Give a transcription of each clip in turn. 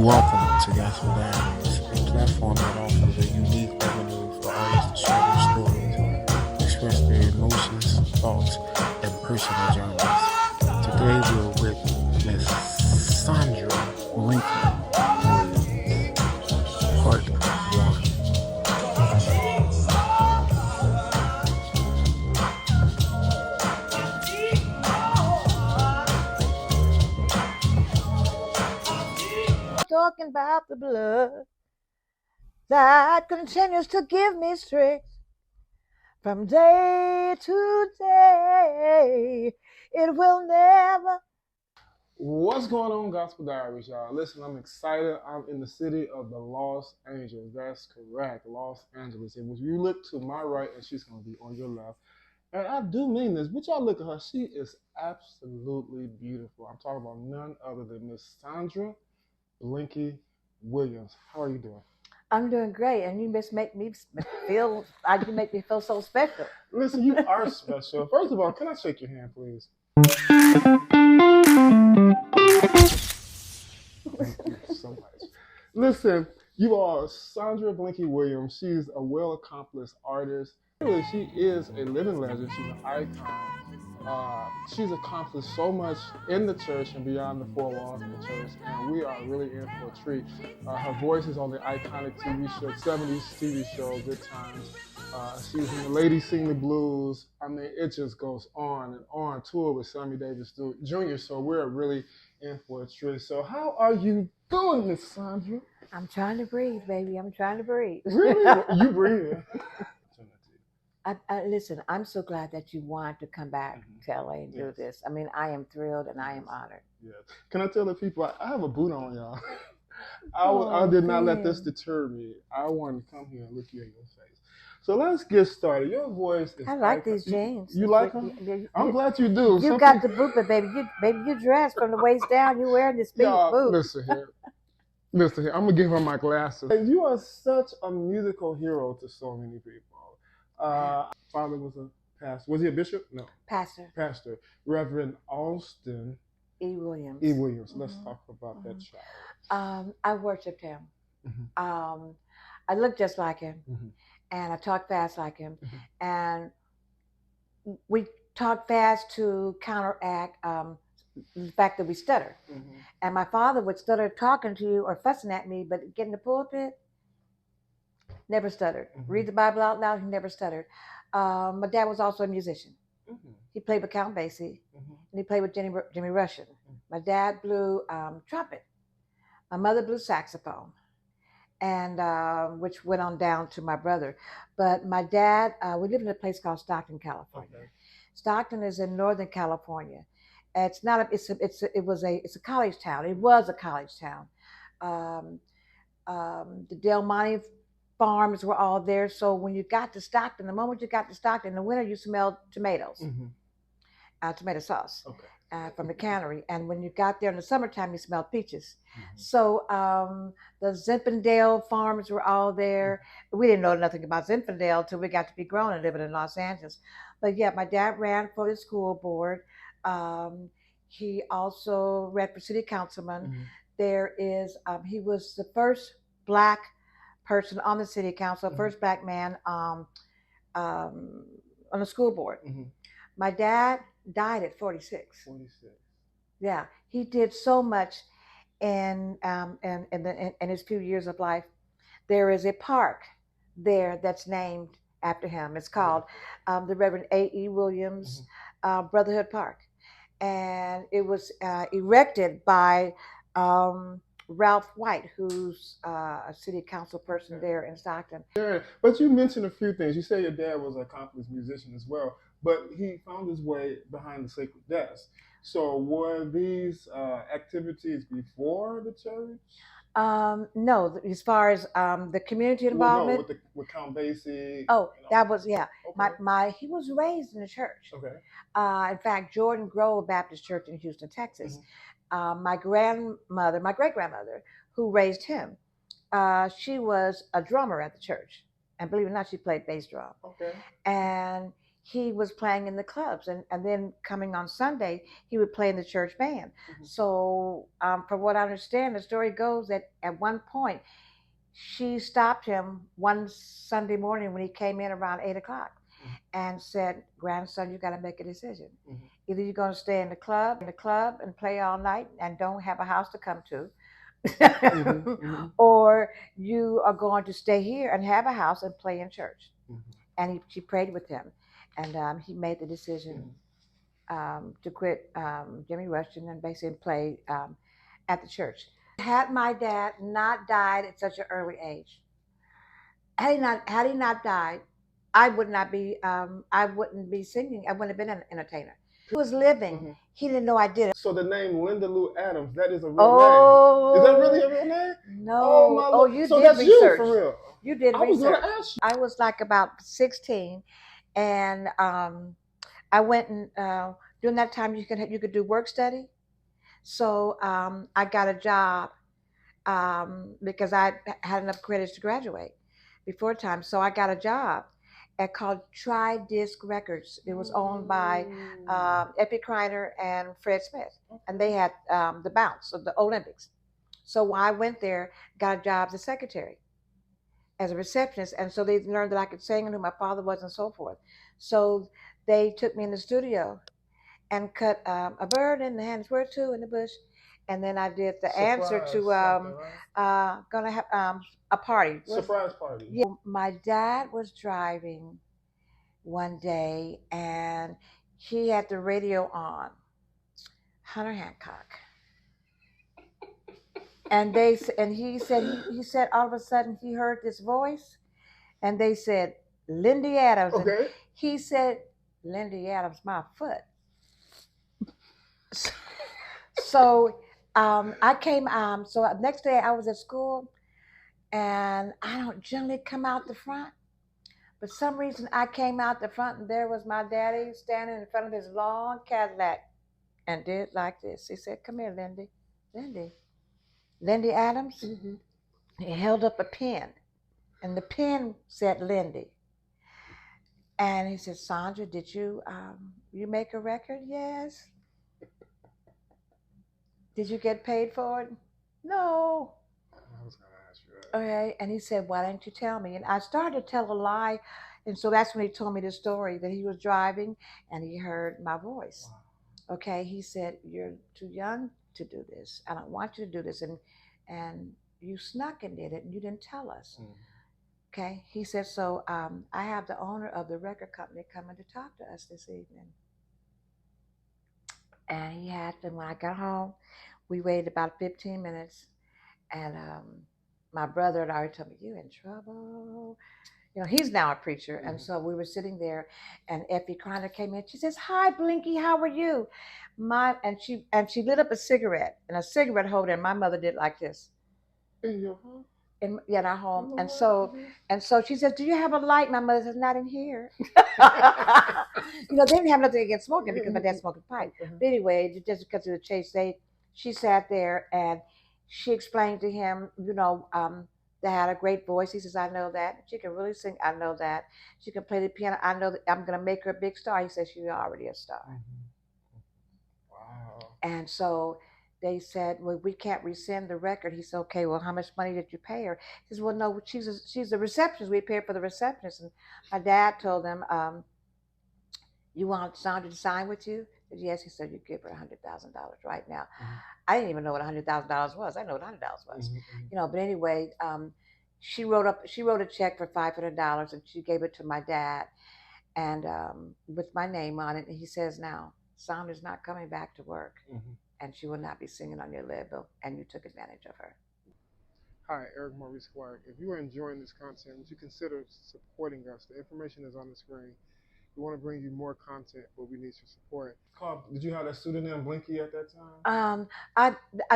Welcome to Gospel Diaries, a platform that offers a unique avenue for artists to share their stories, express their emotions, thoughts, and personal journeys. Today we're with Miss Sandra Blinky, Part 1. Talking about the blood that continues to give me strength from day to day. It will never. What's going on, Gospel Diaries, y'all? Listen, I'm excited. I'm in the city of the Los Angeles. That's correct, Los Angeles. And when you look to my right, and she's going to be on your left, and I do mean this, but y'all look at her. She is absolutely beautiful. I'm talking about none other than Miss Sandra Blinky Williams. How are you doing? I'm doing great, and you just make me feel. You make me feel so special. Listen, you are special. First of all, can I shake your hand, please? Thank you so much. Listen, you are Sandra Blinky Williams. She's a well-accomplished artist. Really, she is a living legend. She's an icon. She's accomplished so much in the church and beyond the four walls of the church, and we are really in for a treat. Her voice is on the iconic TV show, 70s TV show, Good Times. She's in the Ladies Sing the Blues. I mean, it just goes on and on. Tour with Sammy Davis Jr., so we're really in for a treat. So how are you doing, Miss Sandra? I'm trying to breathe, baby. I'm trying to breathe. Really? You breathing? Listen, I'm so glad that you wanted to come back to LA and do Yes. this. I mean, I am thrilled and I am honored. Yes. Can I tell the people, I have a boot on, y'all. I did not let this deter me. I wanted to come here and look you in your face. So let's get started. Your voice is. I like these jeans. You like them? I'm glad you do. You got the boot, but baby, you dressed from the waist down. You wearing this big boot. Listen here. Listen here. I'm gonna give her my glasses. You are such a musical hero to so many people. Father was a pastor. Was he a bishop? No. Pastor. Reverend Austin E. Williams. E. Williams. Let's talk about that child. I worshiped him. I looked just like him, and I talked fast like him, and we talked fast to counteract the fact that we stutter. And my father would stutter talking to you or fussing at me, but getting the pulpit, never stuttered. Read the Bible out loud, he never stuttered. My dad was also a musician. He played with Count Basie, and he played with Jimmy Rushing. My dad blew trumpet. My mother blew saxophone, and which went on down to my brother. But my dad, we lived in a place called Stockton, California. Okay. Stockton is in Northern California. It's not a. It's a college town. It was a college town. The Del Monte farms were all there. So when you got to Stockton, the moment you got to Stockton, in the winter you smelled tomatoes, tomato sauce from the cannery. And when you got there in the summertime, you smelled peaches. So the Zinfandel farms were all there. We didn't know nothing about Zinfandel until we got to be grown and living in Los Angeles. But yeah, my dad ran for the school board. He also ran for city councilman. There is, he was the first Black person on the city council, first Black man on the school board. My dad died at 46. 46. Yeah, he did so much in his few years of life. There is a park there that's named after him. It's called the Reverend A.E. Williams Brotherhood Park. And it was erected by Ralph White, who's a city council person there in Stockton. Yeah, but you mentioned a few things. You say your dad was an accomplished musician as well, but he found his way behind the sacred desk. So were these activities before the church? No, as far as the community involvement. Well, no, with Count Basie. Oh, that was, yeah. Okay. He was raised in the church. Okay. In fact, Jordan Grove Baptist Church in Houston, Texas. My great-grandmother, who raised him, she was a drummer at the church. And believe it or not, she played bass drum. Okay. And he was playing in the clubs, and then coming on Sunday, he would play in the church band. So, from what I understand, the story goes that at one point, she stopped him one Sunday morning when he came in around 8 o'clock and said, "Grandson, you got to make a decision. Either you're going to stay in the club and play all night and don't have a house to come to, or you are going to stay here and have a house and play in church." And she prayed with him, and he made the decision to quit Jimmy Rushton and basically play at the church. Had my dad not died at such an early age, had he not died, I wouldn't be singing. I wouldn't have been an entertainer. He was living. He didn't know I did it. So the name Linda Lou Adams, that is a real name. Is that really a real name? No. Oh my Lord. You so did that's research. You for real. You did I research. was going to ask you. I was like about 16, and I went and during that time you could do work study. So I got a job because I had enough credits to graduate before time. So I got a job called Tri-Disc Records. It was owned by Epi Kreiner and Fred Smith, and they had the bounce of the Olympics. So I went there, got a job as a secretary, as a receptionist, and so they learned that I could sing and who my father was and so forth. So they took me in the studio and cut a bird in the hand, where to in the bush, and then I did the answer to gonna have a party. Surprise party. Yeah. My dad was driving one day and he had the radio on, Hunter Hancock, and he said all of a sudden he heard this voice, and they said Lindy Adams. Okay. And he said, "Lindy Adams, my foot." So I came. So next day I was at school, and I don't generally come out the front, but some reason I came out the front, and there was my daddy standing in front of his long Cadillac, and did like this. He said, "Come here, Lindy, Lindy Adams." He held up a pen, and the pen said Lindy. And he said, "Sandra, did you make a record?" "Yes." "Did you get paid for it?" "No." I was going to ask you that. Okay. And he said, "Why didn't you tell me?" And I started to tell a lie. And so that's when he told me the story that he was driving and he heard my voice. Wow. Okay. He said, "You're too young to do this. I don't want you to do this. And you snuck and did it, and you didn't tell us." Okay. He said, "So I have the owner of the record company coming to talk to us this evening." And he had them. When I got home, we waited about 15 minutes, and my brother had already told me, "You in trouble." You know, he's now a preacher. And so we were sitting there, and Effie Kreiner came in. She says, "Hi, Blinky, how are you?" And she lit up a cigarette, and a cigarette holder, and my mother did like this. In your home? In our home. And so she says, "Do you have a light?" My mother says, "Not in here." You know, they didn't have nothing against smoking because my dad smoked a pipe. But anyway, just because of the chase, she sat there and she explained to him, you know, they had a great voice. He says, "I know that. She can really sing. I know that. She can play the piano. I know that I'm going to make her a big star." He says, "She's already a star." Wow. And so they said, "Well, we can't rescind the record." He said, "Okay, well, how much money did you pay her?" He says, "Well, no, she's a receptionist. We paid for the receptionist." And my dad told them, "You want Sandra to sign with you?" I said, "Yes." He said, "You give her $100,000 right now." I didn't even know what $100,000 was. I know what $100 was, you know. But anyway, she wrote a check for $500, and she gave it to my dad, and with my name on it. And he says, "Now, Sandra's not coming back to work, and she will not be singing on your label, and you took advantage of her." Hi, Eric Maurice Clark. If you are enjoying this content, would you consider supporting us? The information is on the screen. We want to bring you more content, but we need your support. Did you have that pseudonym Blinky at that time?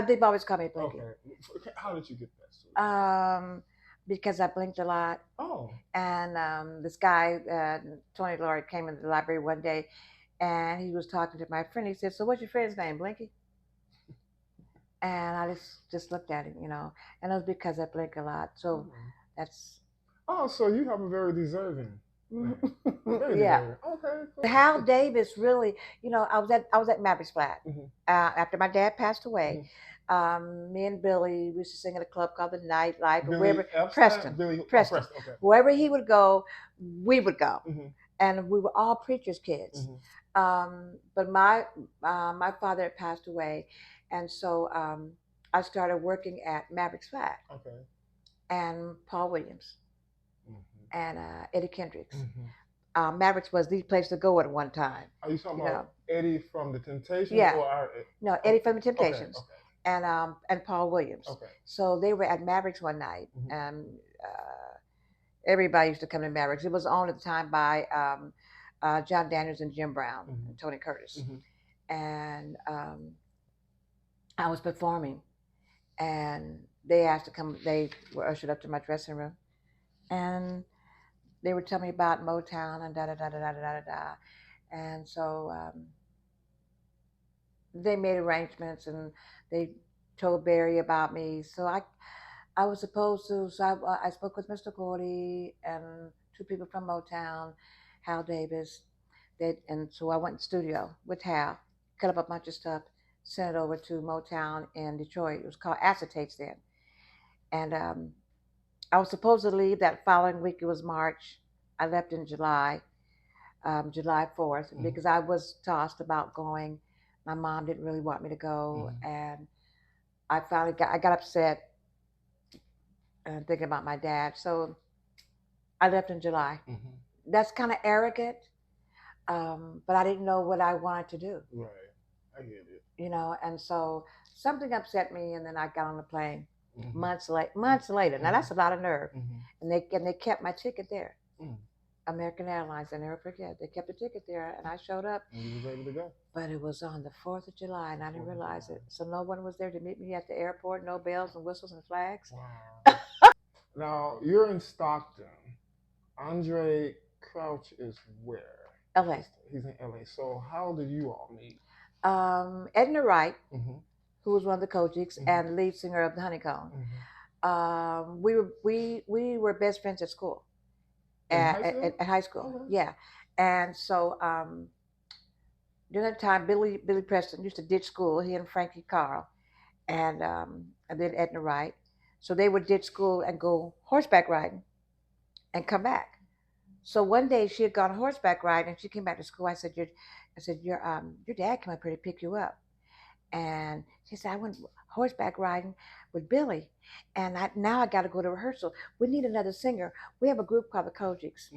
They've always called me Blinky. Okay. How did you get that pseudonym? Because I blinked a lot. Oh. And this guy, Tony Laurie, came into the library one day, and he was talking to my friend. He said, "So what's your friend's name, Blinky?" And I just looked at him, you know, and it was because I blink a lot. So that's. Oh, so you have a very deserving. Very Yeah. rare. Okay. Cool. Hal Davis really, you know, I was at Mavericks Flat after my dad passed away. Me and Billy we used to sing at a club called the Nightlife, or wherever Preston, Preston, Okay. wherever he would go, we would go, and we were all preachers' kids. But my father had passed away, and so I started working at Mavericks Flat. Okay. And Paul Williams and Eddie Kendricks. Mavericks was the place to go at one time. Are you talking about Eddie from the Temptations? Yeah. Or no, Eddie from the Temptations. Okay. And Paul Williams. Okay. So they were at Mavericks one night, and everybody used to come to Mavericks. It was owned at the time by John Daniels and Jim Brown and Tony Curtis. And I was performing, and they asked to come. They were ushered up to my dressing room, and they were telling me about Motown and da da da da da da da. And so they made arrangements, and they told Barry about me. So I was supposed to. So I spoke with Mr. Gordy and two people from Motown, Hal Davis. And so I went in the studio with Hal, cut up a bunch of stuff, sent it over to Motown in Detroit. It was called Acetates then. And I was supposed to leave that following week. It was March. I left in July, July 4th, because I was tossed about going. My mom didn't really want me to go. And I finally got upset thinking about my dad. So I left in July. That's kind of arrogant, but I didn't know what I wanted to do. Right. I get it. You know, and so something upset me, and then I got on the plane. Months later. Now that's a lot of nerve. And they kept my ticket there. American Airlines, I never forget. They kept the ticket there, and I showed up. And you was able to go. But it was on the 4th of July, and I didn't realize it. So no one was there to meet me at the airport. No bells and whistles and flags. Wow. Now you're in Stockton. Andre Crouch is where? L.A. He's in L.A. So how did you all meet? Edna Wright, who was one of the Cogics and lead singer of the Honeycomb. We were best friends at school. At high school. Yeah. And so during that time, Billy Preston used to ditch school. He and Frankie Carl, and then Edna Wright. So they would ditch school and go horseback riding, and come back. So one day she had gone horseback riding, and she came back to school. I said, your dad came up here to pick you up. And she said, I went horseback riding with Billy, and now I got to go to rehearsal. We need another singer. We have a group called the Cogics.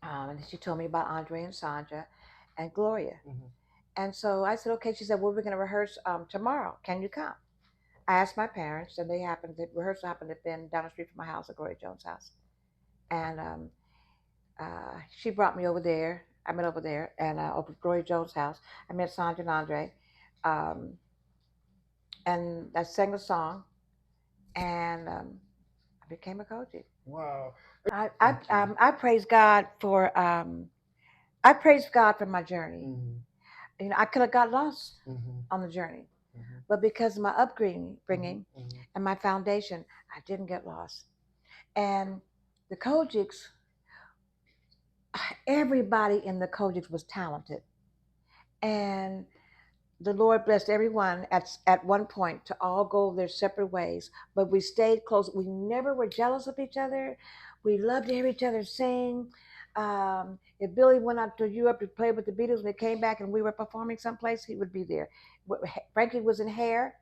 And she told me about Andre and Sandra and Gloria. And so I said, okay. She said, well, we're going to rehearse tomorrow. Can you come? I asked my parents, and the rehearsal happened to have been down the street from my house, at Gloria Jones' house. And she brought me over there. I met over there, and over at Gloria Jones' house. I met Sandra and Andre. And I sang a song, and I became a Cogic. Wow. I praise God for my journey. You know, I could have got lost on the journey, but because of my upbringing and my foundation, I didn't get lost. And the Cogics, everybody in the Cogics was talented, and the Lord blessed everyone at one point to all go their separate ways, but we stayed close. We never were jealous of each other. We loved to hear each other sing. If Billy went out to Europe to play with the Beatles and they came back and we were performing someplace, he would be there. Frankie was in Hair.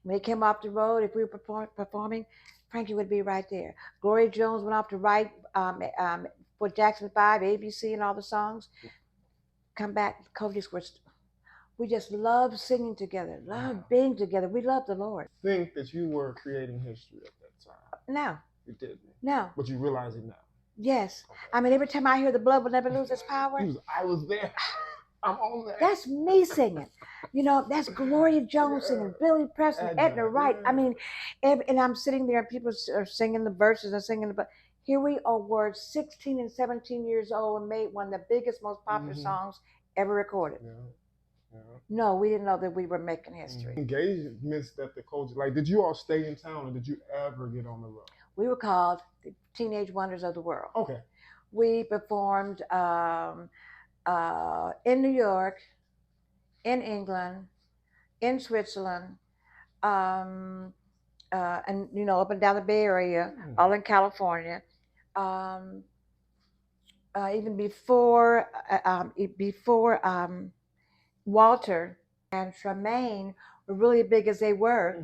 When he came off the road, if we were performing, Frankie would be right there. Gloria Jones went off to write for Jackson 5, ABC, and all the songs. Come back, Cogics were. We just loved singing together, loved being together. We loved the Lord. Think that you were creating history at that time? No. You didn't? No. But you realize it now? Yes. Okay. I mean, every time I hear the blood will never lose its power. I was there. I'm on that. That's me singing. You know, that's Gloria Jones singing, Billy Preston, Edna Wright. I mean, and I'm sitting there and people are singing the verses and singing but here we were 16 and 17 years old and made one of the biggest, most popular songs ever recorded. Yeah. No, we didn't know that we were making history. Engagements that the Cogics, like, did you all stay in town or did you ever get on the road? We were called the Teenage Wonders of the World. Okay. we performed in New York, in England, in Switzerland, um, and up and down the Bay Area, all in California. Even before Walter and Tremaine were really big as they were,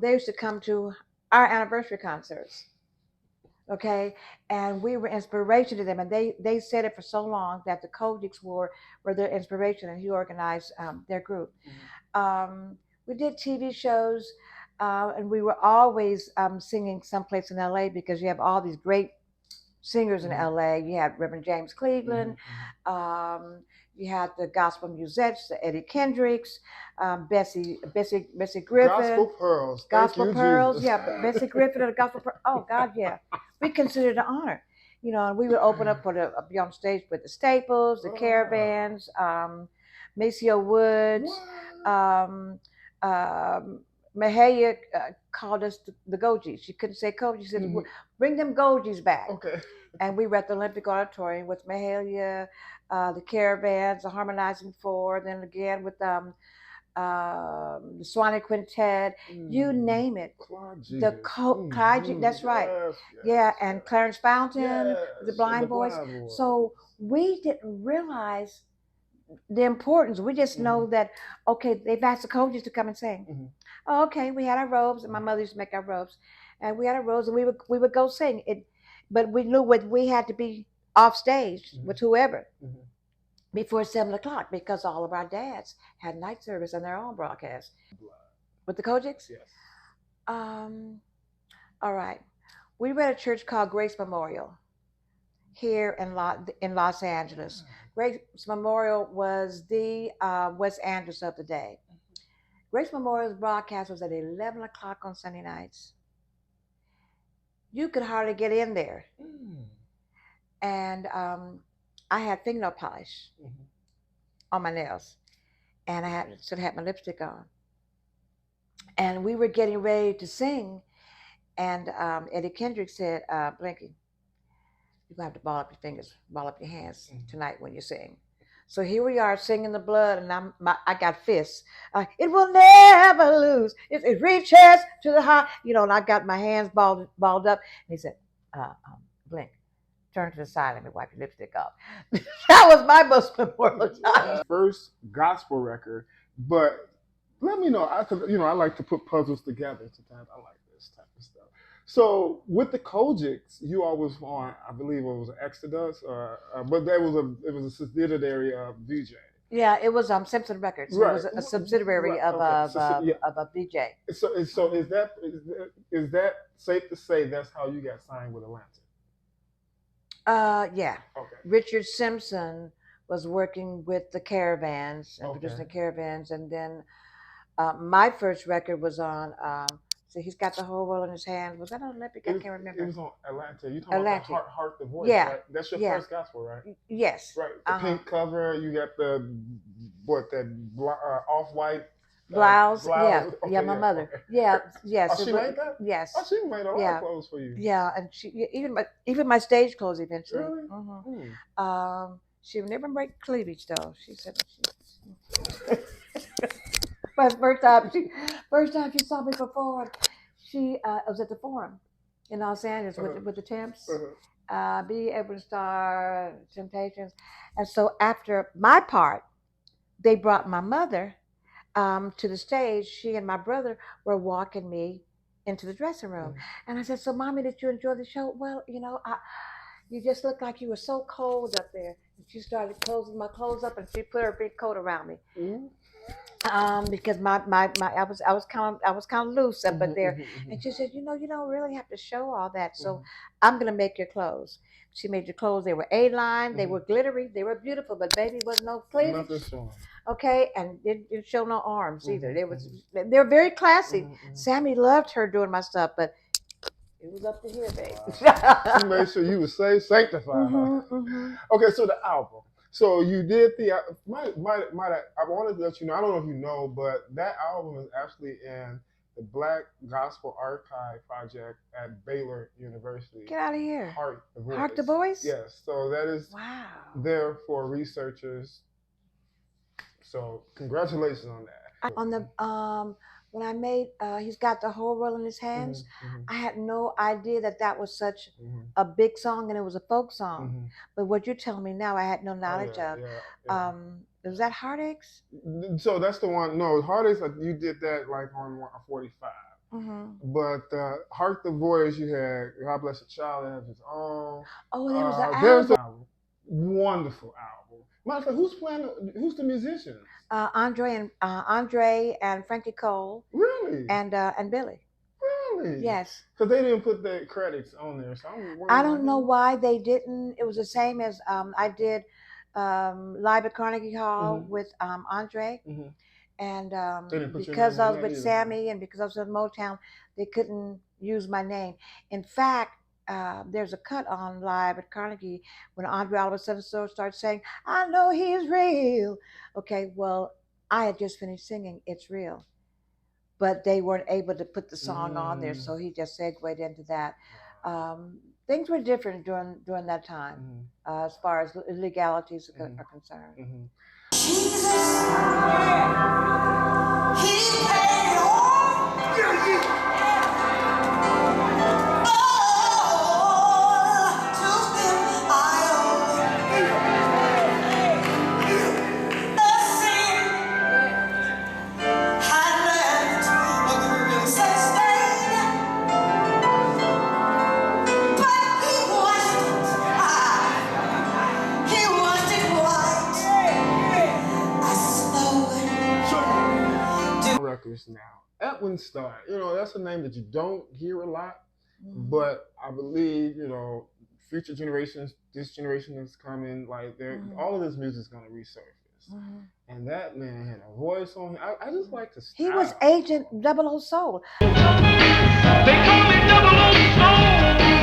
they used to come to our anniversary concerts. Okay, and we were inspiration to them, and they said it for so long that the Cogics were their inspiration, and he organized their group. We did TV shows, and we were always singing someplace in LA because you have all these great singers in LA. You had Reverend James Cleveland. You had the gospel musettes, the Eddie Kendricks, Bessie Griffin. Gospel Pearls. Gospel Thank you, Pearls. Jesus. Yeah, Bessie Griffin and the Gospel Pearls. Oh God, yeah. We considered it an honor. And we would open up for be on stage with the Staples, the Caravans, Maceo Woods. Mahalia called us the Gojis. She couldn't say Koji. She said, bring them Gojis back. Okay. And we were at the Olympic Auditorium with Mahalia, the Caravans, the Harmonizing Four, then again with the Swanee Quintet, you name it. Clyde, that's right. Yes. Yeah, and Clarence Fountain, the Blind Boys. So we didn't realize the importance. We just know that, okay, they've asked the Coaches to come and sing. Oh, okay, we had our robes, and my mother used to make our robes. And we had our robes, and we would go sing it. But we knew we had to be off stage with whoever before 7 o'clock because all of our dads had night service and their own broadcast. With the Cogics? Yes. All right. We were at a church called Grace Memorial here in Los Angeles. Grace Memorial was the West Angeles of the day. Grace Memorial's broadcast was at 11 o'clock on Sunday nights. You could hardly get in there. And I had fingernail polish on my nails. And I still had my lipstick on. And we were getting ready to sing. And Eddie Kendricks said, Blinky, you're going to have to ball up your fingers, ball up your hands tonight when you sing. So here we are singing the blood, and I got fists. It will never lose. It reaches to the high, and I got my hands balled up. And he said, Blink, turn to the side, let me wipe your lipstick off. That was my most memorable time. First gospel record, but let me know, I like to put puzzles together sometimes. I like this type of stuff. So with the Cogics, you all was on, I believe it was Exodus, but it was a subsidiary of VJ. Yeah, it was Simpson Records. Right. It was a subsidiary of a VJ. So is that safe to say that's how you got signed with Atlantic? Yeah. Okay. Richard Simpson was working with the Caravans and producing the Caravans, and then my first record was on. So he's got the whole world in his hands. Was that on Olympic? I can't remember. It was on Atlanta. You talking about Heart the Voice, right? That's your first gospel, right? Yes. Right. The pink cover. You got the off-white blouse. Yeah. Okay, yeah. My mother. Okay. Yeah. Yes. Oh, she made that? Yes. Oh, she made a lot of clothes for you. Yeah, and she even my stage clothes eventually. Really? She would never break cleavage though. She said. But first time she saw me perform, she was at the Forum in Los Angeles with the Temps, Be Able to Star, Temptations, and so after my part, they brought my mother to the stage. She and my brother were walking me into the dressing room, and I said, "So, Mommy, did you enjoy the show?" Well, you just looked like you were so cold up there. And she started closing my clothes up, and she put her big coat around me. Because I was kind of loose up there, and she said, you don't really have to show all that, so I'm gonna make your clothes. She made your clothes. They were A-line, they were glittery, they were beautiful, but baby, was no cleavage. Okay, and it didn't show no arms either. They're very classy. Sammy loved her doing my stuff, but it was up to here, baby. She made sure you were saved, sanctified. Okay, so the album. So you did I wanted to let you know, I don't know if you know, but that album is actually in the the Black Gospel Archive Project at Baylor University. Get out of here. Hark the Voice. Hark the Voice? Yes. So that is there for researchers. So congratulations on that. On the when I made he's got the whole world in his hands, I had no idea that was such a big song and it was a folk song. But what you're telling me now, I had no knowledge of. Was that Heartaches? So that's the one. No, Heartaches. You did that like on 45. But Hark the Voice, you had God Bless the Child that has its own. Oh, there was an album. Wonderful album. Matter of fact, who's playing? Who's the musicians? Andre and Frankie Cole. Really? And Billy. Really? Yes. Because they didn't put the credits on there, so I don't know why they didn't. It was the same as I did live at Carnegie Hall with Andre, and because I was with Sammy and because I was with Motown, they couldn't use my name. In fact, there's a cut on live at Carnegie when Andre all of a sudden starts saying, "I know he's real." Okay, well, I had just finished singing "It's Real," but they weren't able to put the song on there, so he just segued into that. Things were different during that time, as far as legalities are concerned. Jesus, he paid all. Records now. Edwin Starr, that's a name that you don't hear a lot, but I believe, future generations, this generation that's coming, like all of this music is going to resurface. And that man had a voice on him. I just like to style. He was Agent 00 Soul. They call me 00 Soul,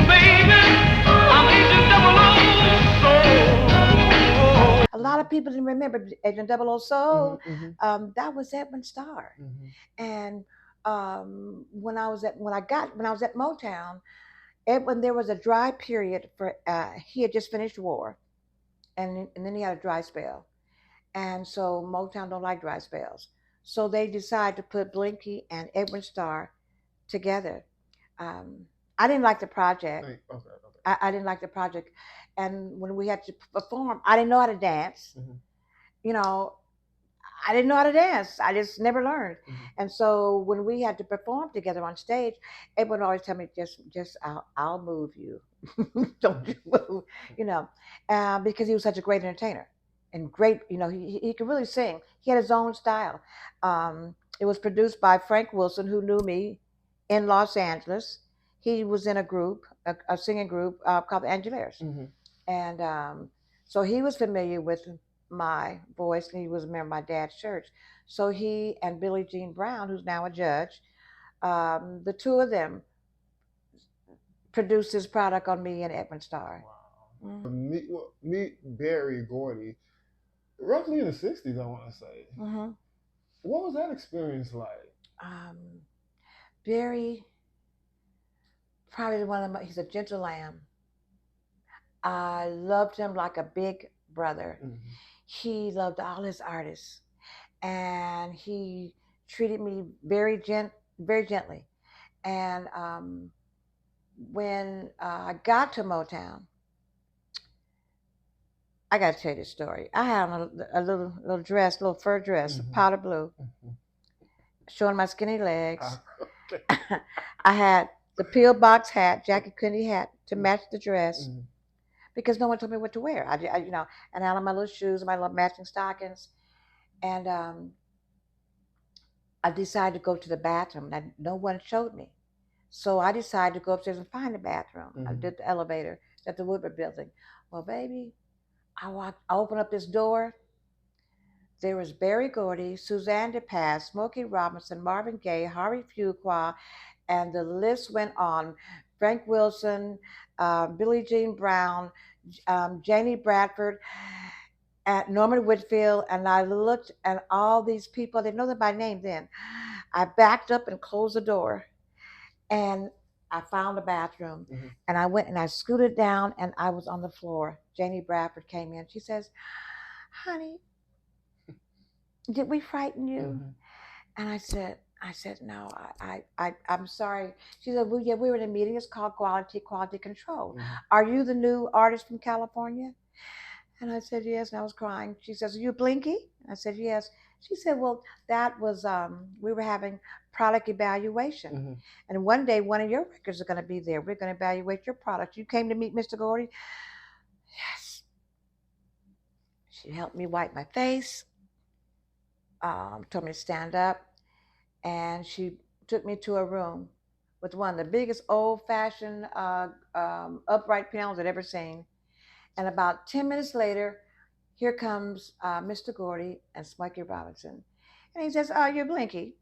baby. I'm Agent 00 Soul. A lot of people didn't remember Agent 00 Soul. That was Edwin Starr. And when I was at Motown, Edwin, there was a dry period for he had just finished war, and then he had a dry spell, and so Motown don't like dry spells, so they decided to put Blinky and Edwin Starr together. I didn't like the project. I didn't like the project. And when we had to perform, I didn't know how to dance. I didn't know how to dance. I just never learned. And so when we had to perform together on stage, everyone would always tell me, just I'll move you. Don't you move, because he was such a great entertainer and great, he could really sing. He had his own style. It was produced by Frank Wilson, who knew me in Los Angeles. He was in a group, a singing group called the Angeleers. And so he was familiar with my voice, and he was a member of my dad's church. So he and Billie Jean Brown, who's now a judge, the two of them produced this product on me and Edwin Starr. Wow. Meet Barry Gordy, roughly in the 60s, I want to say. What was that experience like? Barry, probably one of he's a gentle lamb. I loved him like a big brother. He loved all his artists, and he treated me very gently. And when I got to Motown, I got to tell you this story. I had on a little dress, little fur dress, powder blue, showing my skinny legs. I had the pillbox hat, Jackie Kennedy hat, to match the dress. Because no one told me what to wear. I and I had my little shoes, my little matching stockings, and I decided to go to the bathroom. And no one showed me, so I decided to go upstairs and find the bathroom. I did the elevator at the Woodward Building. Well, baby, I opened up this door. There was Barry Gordy, Suzanne DePass, Smokey Robinson, Marvin Gaye, Harvey Fuqua, and the list went on. Frank Wilson, Billie Jean Brown, Janie Bradford, Norman Whitfield, and I looked at all these people. I didn't know them by name then. I backed up and closed the door, and I found a bathroom, and I went and I scooted down, and I was on the floor. Janie Bradford came in. She says, "Honey, did we frighten you?" And I said, no, I'm sorry. She said, well, yeah, we were in a meeting. It's called quality control. Are you the new artist from California? And I said, yes. And I was crying. She says, are you Blinky? I said, yes. She said, well, that was, we were having product evaluation. And one day, one of your records are going to be there. We're going to evaluate your product. You came to meet Mr. Gordy? Yes. She helped me wipe my face, told me to stand up. And she took me to a room with one of the biggest old-fashioned upright pianos I'd ever seen. And about 10 minutes later, here comes Mr. Gordy and Smokey Robinson. And he says, you're Blinky.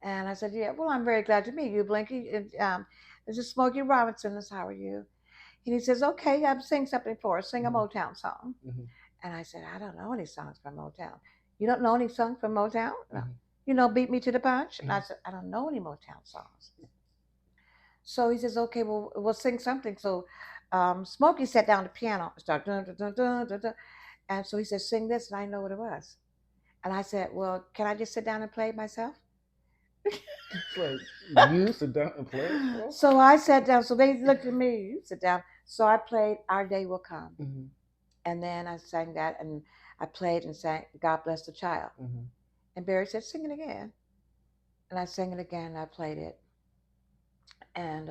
And I said, yeah, well, I'm very glad to meet you, Blinky. This is Smokey Robinson. How are you? And he says, okay, I'm sing something for us. Sing a Motown song. And I said, I don't know any songs from Motown. You don't know any songs from Motown? No. You know, Beat Me to the Punch? And I said, I don't know any Motown songs. So he says, okay, well, we'll sing something. So Smokey sat down at the piano and started dun, dun, dun, dun, dun, dun. And so he said, sing this, and I know what it was. And I said, well, can I just sit down and play it myself? Like, you sit down and play? So I sat down. So they looked at me, you sit down. So I played Our Day Will Come. And then I sang that, and I played and sang God Bless the Child. And Barry said, sing it again. And I sang it again, and I played it. And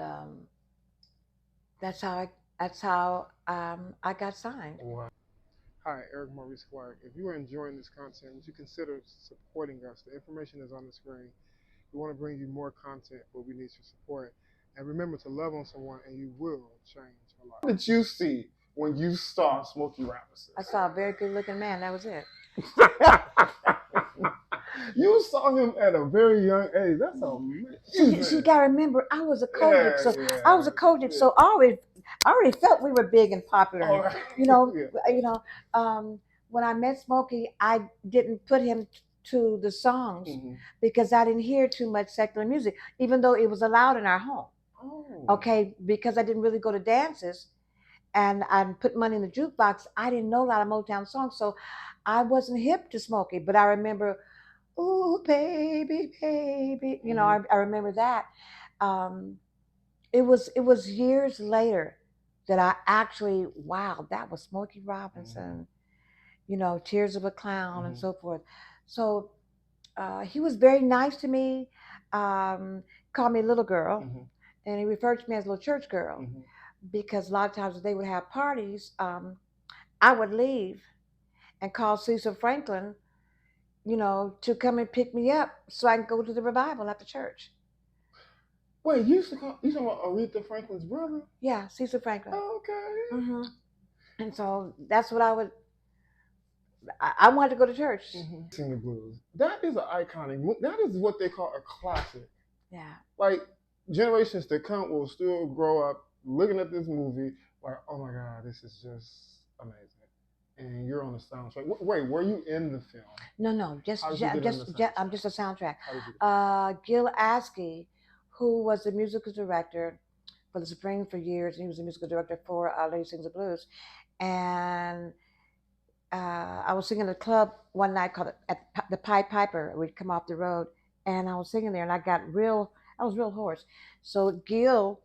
that's how I got signed. Wow. Hi, Eric Maurice Clark. If you are enjoying this content, would you consider supporting us? The information is on the screen. We want to bring you more content, but we need your support. And remember to love on someone, and you will change a lot. What did you see when you saw Smokey Robinson? I saw a very good-looking man. That was it. You saw him at a very young age. That's amazing. So you gotta remember, I was a Cogic, I was a Cogic, so I already felt we were big and popular. When I met Smokey, I didn't put him to the songs because I didn't hear too much secular music, even though it was allowed in our home. Okay, because I didn't really go to dances, and I put money in the jukebox. I didn't know a lot of Motown songs, so I wasn't hip to Smokey. But I remember, ooh, baby, baby. I remember that. It was years later that I actually, wow, that was Smokey Robinson. Tears of a Clown and so forth. So he was very nice to me. Called me little girl, and he referred to me as little church girl because a lot of times they would have parties. I would leave and call Cecil Franklin, to come and pick me up so I can go to the revival at the church. Wait, you talking about Aretha Franklin's brother? Yeah, Cecil Franklin. Oh, okay. And so that's what I wanted to go to church. Sing the blues. That is an iconic. That is what they call a classic. Yeah. Like generations to come will still grow up looking at this movie like, oh my God, this is just amazing. And you're on the soundtrack. Wait, were you in the film? No, just I'm just a soundtrack. Gil Askey, who was the musical director for the Supreme for years, and he was the musical director for Lady Sings the Blues. And I was singing at a club one night called the Pied Piper. We'd come off the road, and I was singing there, and I was real hoarse. So Gil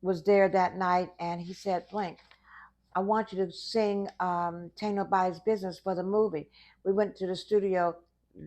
was there that night, and he said, Blink, I want you to sing Tain't Nobody's Business for the movie. We went to the studio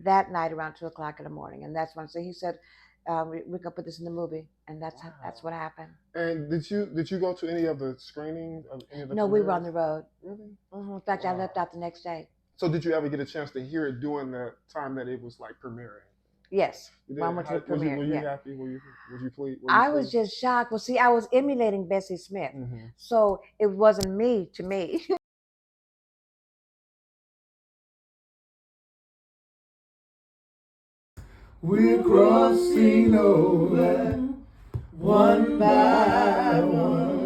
that night around 2 o'clock in the morning, and that's when he said, we're gonna put this in the movie, and that's what happened. And did you go to any of the screenings of any of the? No, we were on the road. Really? In fact, I left out the next day. So did you ever get a chance to hear it during the time that it was like premiering? Yes. I went to the premiere. Were you happy? Was you pleased? I was just shocked. Well, see, I was emulating Bessie Smith, so it wasn't me to me. We're crossing over one by one.